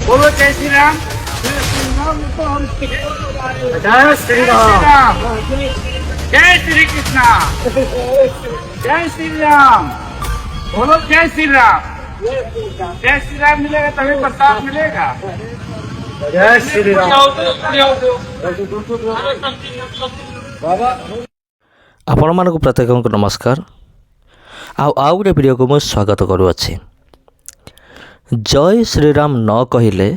बोलो जय श्री राम। जय श्री राम। जय श्री कृष्णा। जय श्री राम। बोलो जय श्री राम। जय श्री राम मिलेगा तभी प्रसाद मिलेगा। जय श्री राम। ଆପଣମାନଙ୍କୁ ପ୍ରତ୍ୟେକଙ୍କୁ ନମସ୍କାର। ଆଉ ଗୋଟେ ଭିଡ଼ିଓକୁ ମୁଁ ସ୍ୱାଗତ କରୁଅଛି। ଜୟ ଶ୍ରୀରାମ ନ କହିଲେ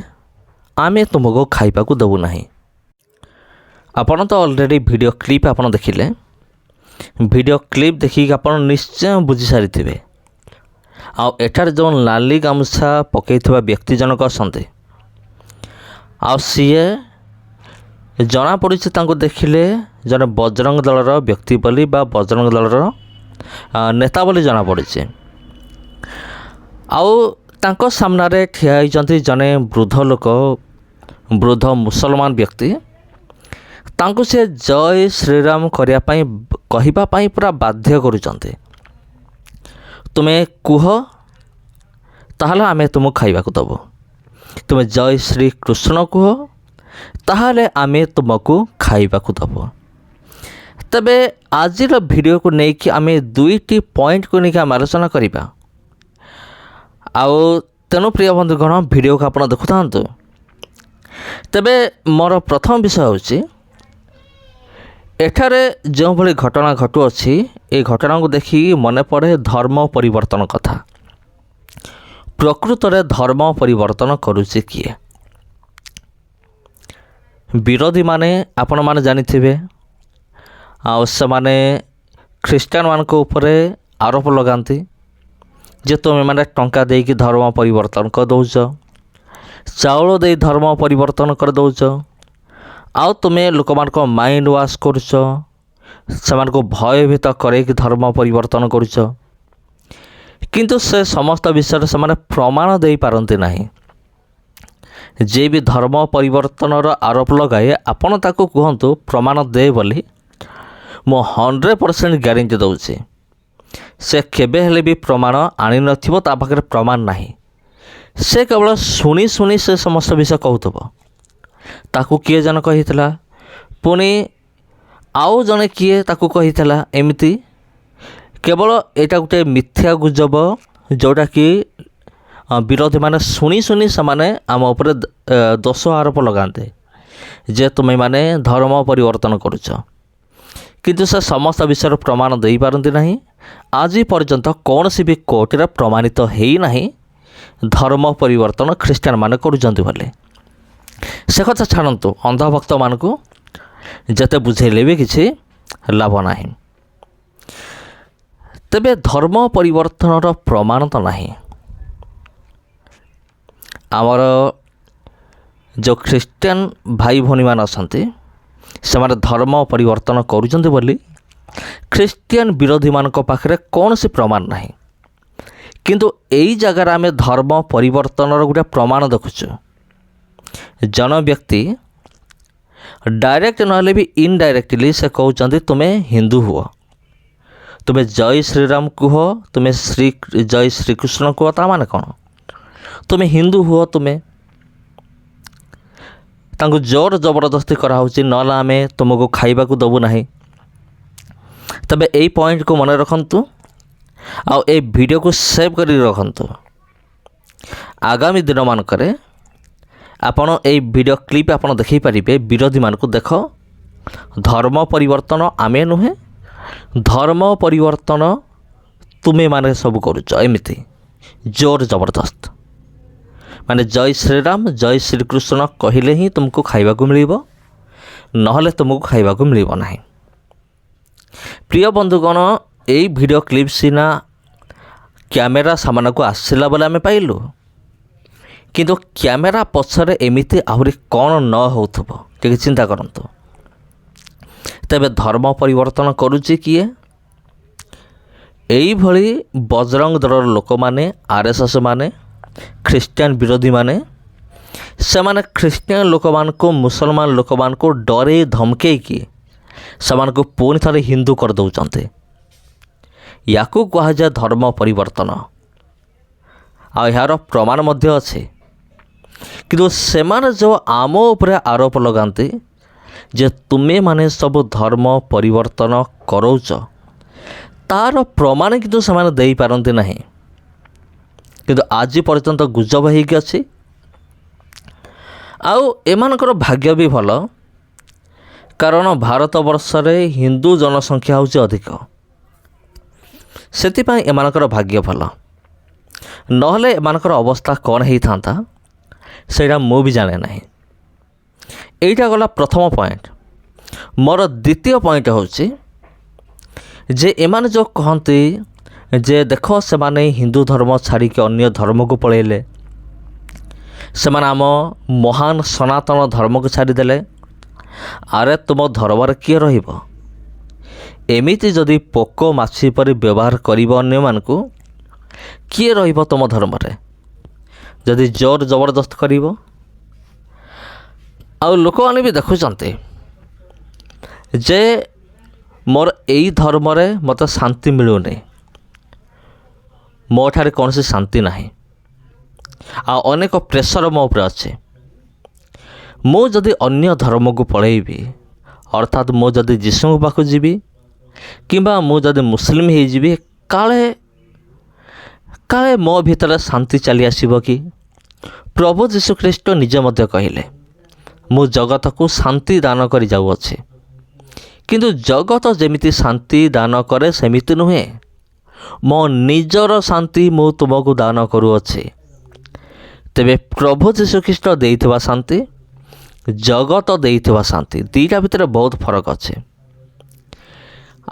ଆମେ ତୁମକୁ ଖାଇବାକୁ ଦେବୁ ନାହିଁ। ଆପଣ ତ ଅଲରେଡ଼ି ଭିଡ଼ିଓ କ୍ଲିପ୍ ଆପଣ ଦେଖିଲେ। ଭିଡ଼ିଓ କ୍ଲିପ୍ ଦେଖିକି ଆପଣ ନିଶ୍ଚୟ ବୁଝି ସାରିଥିବେ। ଆଉ ଏଠାରେ ଯେଉଁ ନାଲି ଗାମୁଛା ପକାଇଥିବା ବ୍ୟକ୍ତି ଜଣକ ଅଛନ୍ତି, ଆଉ ସିଏ ଜଣାପଡ଼ୁଛି ତାଙ୍କୁ ଦେଖିଲେ ଜଣେ ବଜରଙ୍ଗ ଦଳର ବ୍ୟକ୍ତି ବୋଲି ବା ବଜରଙ୍ଗ ଦଳର ନେତା ବୋଲି ଜଣାପଡ଼ୁଛି। ଆଉ ତାଙ୍କ ସାମ୍ନାରେ ଠିଆ ହୋଇଛନ୍ତି ଜଣେ ବୃଦ୍ଧ ଲୋକ, ବୃଦ୍ଧ ମୁସଲମାନ ବ୍ୟକ୍ତି। ତାଙ୍କୁ ସେ ଜୟ ଶ୍ରୀରାମ କହିବା ପାଇଁ ପୁରା ବାଧ୍ୟ କରୁଛନ୍ତି। ତୁମେ କୁହ, ତାହେଲେ ଆମେ ତୁମକୁ ଖାଇବାକୁ ଦେବୁ। ତୁମେ ଜୟ ଶ୍ରୀକୃଷ୍ଣ କୁହ, ତାହେଲେ ଆମେ ତୁମକୁ ଖାଇବାକୁ ଦେବୁ। ତେବେ ଆଜିର ଭିଡ଼ିଓକୁ ନେଇକି ଆମେ ଦୁଇଟି ପଏଣ୍ଟକୁ ନେଇକି ଆମେ ଆଲୋଚନା କରିବା। ଆଉ ତେଣୁ ପ୍ରିୟ ବନ୍ଧୁଗଣ, ଭିଡ଼ିଓକୁ ଆପଣ ଦେଖୁଥାନ୍ତୁ। ତେବେ ମୋର ପ୍ରଥମ ବିଷୟ ହେଉଛି, ଏଠାରେ ଯେଉଁଭଳି ଘଟଣା ଘଟୁଅଛି, ଏ ଘଟଣାକୁ ଦେଖି ମନେ ପଡ଼େ ଧର୍ମ ପରିବର୍ତ୍ତନ କଥା। ପ୍ରକୃତରେ ଧର୍ମ ପରିବର୍ତ୍ତନ କରୁଛି କିଏ? ବିରୋଧୀମାନେ ଆପଣମାନେ ଜାଣିଥିବେ। ଆଉ ସେମାନେ ଖ୍ରୀଷ୍ଟିଆନମାନଙ୍କ ଉପରେ ଆରୋପ ଲଗାନ୍ତି ଯେ ତୁମେମାନେ ଟଙ୍କା ଦେଇକି ଧର୍ମ ପରିବର୍ତ୍ତନ କରିଦେଉଛ, ଚାଉଳ ଦେଇ ଧର୍ମ ପରିବର୍ତ୍ତନ କରିଦେଉଛ, ଆଉ ତୁମେ ଲୋକମାନଙ୍କ ମାଇଣ୍ଡ ୱାଶ୍ କରୁଛ, ସେମାନଙ୍କୁ ଭୟଭୀତ କରେଇକି ଧର୍ମ ପରିବର୍ତ୍ତନ କରୁଛ। କିନ୍ତୁ ସେ ସମସ୍ତ ବିଷୟରେ ସେମାନେ ପ୍ରମାଣ ଦେଇପାରନ୍ତି ନାହିଁ। ଯିଏ ବି ଧର୍ମ ପରିବର୍ତ୍ତନର ଆରୋପ ଲଗାଏ, ଆପଣ ତାକୁ କୁହନ୍ତୁ ପ୍ରମାଣ ଦେ ବୋଲି, ମୁଁ 100% ଗ୍ୟାରେଣ୍ଟି ଦେଉଛି ସେ କେବେ ହେଲେ ବି ପ୍ରମାଣ ଆଣିନଥିବ। ତା ପାଖରେ ପ୍ରମାଣ ନାହିଁ। ସେ କେବଳ ଶୁଣି ଶୁଣି ସେ ସମସ୍ତ ବିଷୟ କହୁଥିବ। ତାକୁ କିଏ ଜଣେ କହିଥିଲା, ପୁଣି ଆଉ ଜଣେ କିଏ ତାକୁ କହିଥିଲା। ଏମିତି କେବଳ ଏଇଟା ଗୋଟେ ମିଥ୍ୟା ଗୁଜବ, ଯେଉଁଟାକି ବିରୋଧୀମାନେ ଶୁଣି ଶୁଣି ସେମାନେ ଆମ ଉପରେ ଦୋଷ ଆରୋପ ଲଗାନ୍ତି ଯେ ତୁମେମାନେ ଧର୍ମ ପରିବର୍ତ୍ତନ କରୁଛ। କିନ୍ତୁ ସେ ସମସ୍ତ ବିଷୟରେ ପ୍ରମାଣ ଦେଇପାରନ୍ତି ନାହିଁ। ଆଜି ପର୍ଯ୍ୟନ୍ତ କୌଣସି ବି କୋର୍ଟରେ ପ୍ରମାଣିତ ହୋଇନାହିଁ ଧର୍ମ ପରିବର୍ତ୍ତନ ଖ୍ରୀଷ୍ଟିଆନମାନେ କରୁଛନ୍ତି ବୋଲି। ସେ କଥା ଛାଡ଼ନ୍ତୁ, ଅନ୍ଧଭକ୍ତମାନଙ୍କୁ ଯେତେ ବୁଝେଇଲେ ବି କିଛି ଲାଭ ନାହିଁ। ତେବେ ଧର୍ମ ପରିବର୍ତ୍ତନର ପ୍ରମାଣ ତ ନାହିଁ। ଆମର ଯେଉଁ ଖ୍ରୀଷ୍ଟିଆନ ଭାଇ ଭଉଣୀମାନେ ଅଛନ୍ତି, ସେମାନେ ଧର୍ମ ପରିବର୍ତ୍ତନ କରୁଛନ୍ତି ବୋଲି ଖ୍ରୀଷ୍ଟିଆନ ବିରୋଧୀମାନଙ୍କ ପାଖରେ କୌଣସି ପ୍ରମାଣ ନାହିଁ। କିନ୍ତୁ ଏଇ ଜାଗାରେ ଆମେ ଧର୍ମ ପରିବର୍ତ୍ତନର ଗୋଟେ ପ୍ରମାଣ ଦେଖୁଛୁ। ଜଣେ ବ୍ୟକ୍ତି ଡାଇରେକ୍ଟ ନହେଲେ ବି ଇନଡାଇରେକ୍ଟଲି ସେ କହୁଛନ୍ତି ତୁମେ ହିନ୍ଦୁ ହୁଅ, ତୁମେ ଜୟ ଶ୍ରୀରାମ କୁହ, ତୁମେ ଜୟ ଶ୍ରୀକୃଷ୍ଣ କୁହ। ତା ମାନେ କ'ଣ? ତୁମେ ହିନ୍ଦୁ ହୁଅ। ତୁମେ ତାଙ୍କୁ ଜୋର ଜବରଦସ୍ତି କରାହେଉଛି, ନହେଲେ ଆମେ ତୁମକୁ ଖାଇବାକୁ ଦେବୁ ନାହିଁ। ତେବେ ଏଇ ପଏଣ୍ଟକୁ ମନେ ରଖନ୍ତୁ, ଆଉ ଏ ଭିଡ଼ିଓକୁ ସେଭ୍ କରି ରଖନ୍ତୁ। ଆଗାମୀ ଦିନମାନଙ୍କରେ ଆପଣ ଏଇ ଭିଡ଼ିଓ କ୍ଲିପ୍ ଆପଣ ଦେଖାଇ ପାରିବେ ବିରୋଧୀମାନଙ୍କୁ, ଦେଖ ଧର୍ମ ପରିବର୍ତ୍ତନ ଆମେ ନୁହେଁ, ଧର୍ମ ପରିବର୍ତ୍ତନ ତୁମେମାନେ ସବୁ କରୁଛ। ଏମିତି ଜୋର ଜବରଦସ୍ତ, ମାନେ ଜୟ ଶ୍ରୀରାମ ଜୟ ଶ୍ରୀକୃଷ୍ଣ କହିଲେ ହିଁ ତୁମକୁ ଖାଇବାକୁ ମିଳିବ, ନହେଲେ ତୁମକୁ ଖାଇବାକୁ ମିଳିବ ନାହିଁ। ପ୍ରିୟ ବନ୍ଧୁଗଣ, ଏଇ ଭିଡ଼ିଓ କ୍ଲିପ୍ ସିନା କ୍ୟାମେରା ସାମ୍ନାକୁ ଆସିଲା ବୋଲି ଆମେ ପାଇଲୁ, କିନ୍ତୁ କ୍ୟାମେରା ପଛରେ ଏମିତି ଆହୁରି କ'ଣ ନ ହେଉଥିବ ଟିକେ ଚିନ୍ତା କରନ୍ତୁ। ତେବେ ଧର୍ମ ପରିବର୍ତ୍ତନ କରୁଛି କିଏ? ଏଇଭଳି ବଜରଙ୍ଗ ଦଳର ଲୋକମାନେ, RSS ମାନେ, ଖ୍ରୀଷ୍ଟିଆନ ବିରୋଧୀମାନେ, ସେମାନେ ଖ୍ରୀଷ୍ଟିଆନ ଲୋକମାନଙ୍କୁ, ମୁସଲମାନ ଲୋକମାନଙ୍କୁ ଡରେଇ ଧମକେଇକି ସେମାନଙ୍କୁ ପୁଣି ଥରେ ହିନ୍ଦୁ କରିଦେଉଛନ୍ତି। ୟାକୁ କୁହାଯାଏ ଧର୍ମ ପରିବର୍ତ୍ତନ। ଆଉ ଏହାର ପ୍ରମାଣ ମଧ୍ୟ ଅଛି। କିନ୍ତୁ ସେମାନେ ଯେଉଁ ଆମ ଉପରେ ଆରୋପ ଲଗାନ୍ତି ଯେ ତୁମେମାନେ ସବୁ ଧର୍ମ ପରିବର୍ତ୍ତନ କରାଉଛ, ତା'ର ପ୍ରମାଣ କିନ୍ତୁ ସେମାନେ ଦେଇପାରନ୍ତି ନାହିଁ। କିନ୍ତୁ ଆଜି ପର୍ଯ୍ୟନ୍ତ ଗୁଜବ ହେଇକି ଅଛି। ଆଉ ଏମାନଙ୍କର ଭାଗ୍ୟ ବି ଭଲ, କାରଣ ଭାରତବର୍ଷରେ ହିନ୍ଦୁ ଜନସଂଖ୍ୟା ହେଉଛି ଅଧିକ, ସେଥିପାଇଁ ଏମାନଙ୍କର ଭାଗ୍ୟ ଭଲ। ନହେଲେ ଏମାନଙ୍କର ଅବସ୍ଥା କ'ଣ ହେଇଥାନ୍ତା ସେଇଟା ମୁଁ ବି ଜାଣେ ନାହିଁ। ଏଇଟା ଗଲା ପ୍ରଥମ ପଏଣ୍ଟ। ମୋର ଦ୍ୱିତୀୟ ପଏଣ୍ଟ ହେଉଛି ଯେ ଏମାନେ ଯେଉଁ କହନ୍ତି ଯେ ଦେଖ ସେମାନେ ହିନ୍ଦୁ ଧର୍ମ ଛାଡ଼ିକି ଅନ୍ୟ ଧର୍ମକୁ ପଳାଇଲେ, ସେମାନେ ଆମ ମହାନ ସନାତନ ଧର୍ମକୁ ଛାଡ଼ିଦେଲେ। ଆରେ ତୁମ ଧର୍ମରେ କିଏ ରହିବ? ଏମିତି ଯଦି ପୋକ ମାଛି ପରି ବ୍ୟବହାର କରିବ ଅନ୍ୟମାନଙ୍କୁ, କିଏ ରହିବ ତୁମ ଧର୍ମରେ? ଯଦି ଜୋର ଜବରଦସ୍ତ କରିବ। ଆଉ ଲୋକମାନେ ବି ଦେଖୁଛନ୍ତି ଯେ ମୋର ଏଇ ଧର୍ମରେ ମୋତେ ଶାନ୍ତି ମିଳୁନି, ମୋ ଠାରେ କୌଣସି ଶାନ୍ତି ନାହିଁ, ଆଉ ଅନେକ ପ୍ରେସର ମୋ ଉପରେ ଅଛି। ମୁଁ ଯଦି ଅନ୍ୟ ଧର୍ମକୁ ପଳାଇବି, ଅର୍ଥାତ୍ ମୁଁ ଯଦି ଯୀଶୁଙ୍କ ପାଖକୁ ଯିବି କିମ୍ବା ମୁଁ ଯଦି ମୁସଲିମ ହେଇଯିବି, କାଳେ ମୋ ଭିତରେ ଶାନ୍ତି ଚାଲି ଆସିବ କି? ପ୍ରଭୁ ଯୀଶୁଖ୍ରୀଷ୍ଟ ନିଜେ ମଧ୍ୟ କହିଲେ, ମୁଁ ଜଗତକୁ ଶାନ୍ତି ଦାନ କରି ଯାଉଅଛି। କିନ୍ତୁ ଜଗତ ଯେମିତି ଶାନ୍ତି ଦାନ କରେ ସେମିତି ନୁହେଁ, ମୋ ନିଜର ଶାନ୍ତି ମୁଁ ତୁମକୁ ଦାନ କରୁଅଛି। ତେବେ ପ୍ରଭୁ ଯୀଶୁଖ୍ରୀଷ୍ଟ ଦେଇଥିବା ଶାନ୍ତି, ଜଗତ ଦେଇଥିବା ଶାନ୍ତି, ଦୁଇଟା ଭିତରେ ବହୁତ ଫରକ ଅଛି।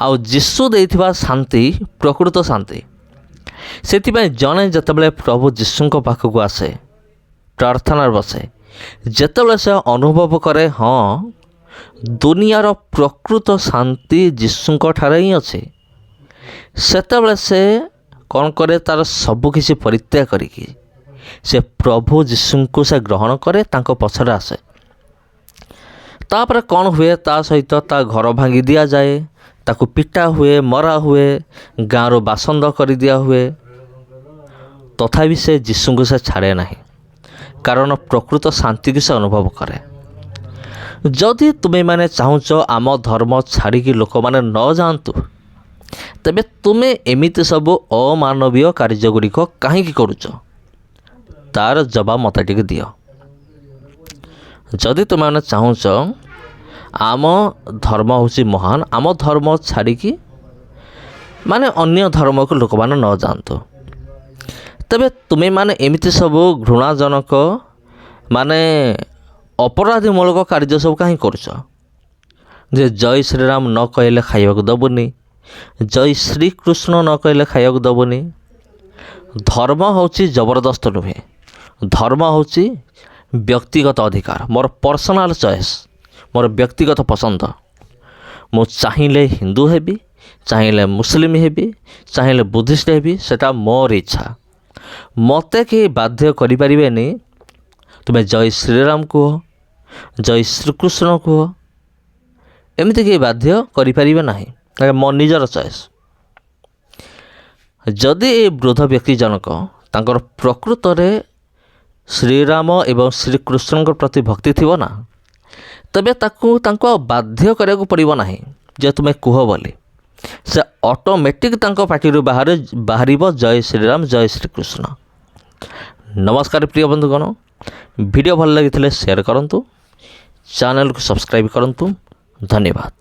ଆଉ ଯୀଶୁ ଦେଇଥିବା ଶାନ୍ତି ପ୍ରକୃତ ଶାନ୍ତି। ସେଥିପାଇଁ ଜଣେ ଯେତେବେଳେ ପ୍ରଭୁ ଯୀଶୁଙ୍କ ପାଖକୁ ଆସେ, ପ୍ରାର୍ଥନାରେ ବସେ, ଯେତେବେଳେ ସେ ଅନୁଭବ କରେ ହଁ ଦୁନିଆର ପ୍ରକୃତ ଶାନ୍ତି ଯୀଶୁଙ୍କ ଠାରେ ହିଁ ଅଛି, ସେତେବେଳେ ସେ କ'ଣ କରେ? ତା'ର ସବୁକିଛି ପରିତ୍ୟାଗ କରିକି ସେ ପ୍ରଭୁ ଯୀଶୁଙ୍କୁ ସେ ଗ୍ରହଣ କରେ, ତାଙ୍କ ପଛରେ ଆସେ। ତାପରେ କ'ଣ ହୁଏ? ତା ସହିତ ତା ଘର ଭାଙ୍ଗି ଦିଆଯାଏ, ତାକୁ ପିଟା ହୁଏ, ମରା ହୁଏ, ଗାଁରୁ ବାସନ୍ଦ କରିଦିଆ ହୁଏ। ତଥାପି ସେ ଯୀଶୁଙ୍କୁ ସେ ଛାଡ଼େ ନାହିଁ, କାରଣ ପ୍ରକୃତ ଶାନ୍ତିକୁ ସେ ଅନୁଭବ କରେ। ଯଦି ତୁମେମାନେ ଚାହୁଁଛ ଆମ ଧର୍ମ ଛାଡ଼ିକି ଲୋକମାନେ ନ ଯାଆନ୍ତୁ, ତେବେ ତୁମେ ଏମିତି ସବୁ ଅମାନବୀୟ କାର୍ଯ୍ୟଗୁଡ଼ିକ କାହିଁକି କରୁଛ? ତା'ର ଜବାବ ମୋତେ ଟିକେ ଦିଅ। ଯଦି ତୁମେମାନେ ଚାହୁଁଛ ଆମ ଧର୍ମ ହେଉଛି ମହାନ, ଆମ ଧର୍ମ ଛାଡ଼ିକି ମାନେ ଅନ୍ୟ ଧର୍ମକୁ ଲୋକମାନେ ନ ଯାଆନ୍ତୁ, ତେବେ ତୁମେମାନେ ଏମିତି ସବୁ ଘୃଣାଜନକ ମାନେ ଅପରାଧୀମୂଳକ କାର୍ଯ୍ୟ ସବୁ କାହିଁକି କରୁଛ? ଯେ ଜୟ ଶ୍ରୀରାମ ନ କହିଲେ ଖାଇବାକୁ ଦେବୁନି, ଜୟ ଶ୍ରୀକୃଷ୍ଣ ନ କହିଲେ ଖାଇବାକୁ ଦେବୁନି। ଧର୍ମ ହେଉଛି ଜବରଦସ୍ତ ନୁହେଁ, ଧର୍ମ ହେଉଛି ବ୍ୟକ୍ତିଗତ ଅଧିକାର, ମୋର ପର୍ସନାଲ୍ ଚଏସ୍, ମୋର ବ୍ୟକ୍ତିଗତ ପସନ୍ଦ। ମୁଁ ଚାହିଁଲେ ହିନ୍ଦୁ ହେବି, ଚାହିଁଲେ ମୁସଲିମ ହେବି, ଚାହିଁଲେ ବୁଦ୍ଧିଷ୍ଟ ହେବି, ସେଟା ମୋର ଇଚ୍ଛା। ମୋତେ କେହି ବାଧ୍ୟ କରିପାରିବେନି ତୁମେ ଜୟ ଶ୍ରୀରାମ କୁହ, ଜୟ ଶ୍ରୀକୃଷ୍ଣ କୁହ, ଏମିତି କେହି ବାଧ୍ୟ କରିପାରିବେ ନାହିଁ, ମୋ ନିଜର ଚଏସ୍। ଯଦି ଏ ବୃଦ୍ଧ ବ୍ୟକ୍ତି ଜଣକ ତାଙ୍କର ପ୍ରକୃତରେ ଶ୍ରୀରାମ ଏବଂ ଶ୍ରୀକୃଷ୍ଣଙ୍କ ପ୍ରତି ଭକ୍ତି ଥିବ ନା, ତେବେ ତାଙ୍କୁ ଆଉ ବାଧ୍ୟ କରିବାକୁ ପଡ଼ିବ ନାହିଁ ଯେ ତୁମେ କୁହ ବୋଲି। ସେ ଅଟୋମେଟିକ୍ ତାଙ୍କ ପାଟିରୁ ବାହାରିବ ଜୟ ଶ୍ରୀରାମ, ଜୟ ଶ୍ରୀକୃଷ୍ଣ। ନମସ୍କାର ପ୍ରିୟ ବନ୍ଧୁଗଣ, ଭିଡ଼ିଓ ଭଲ ଲାଗିଥିଲେ ସେୟାର କରନ୍ତୁ, ଚ୍ୟାନେଲକୁ ସବସ୍କ୍ରାଇବ୍ କରନ୍ତୁ। ଧନ୍ୟବାଦ।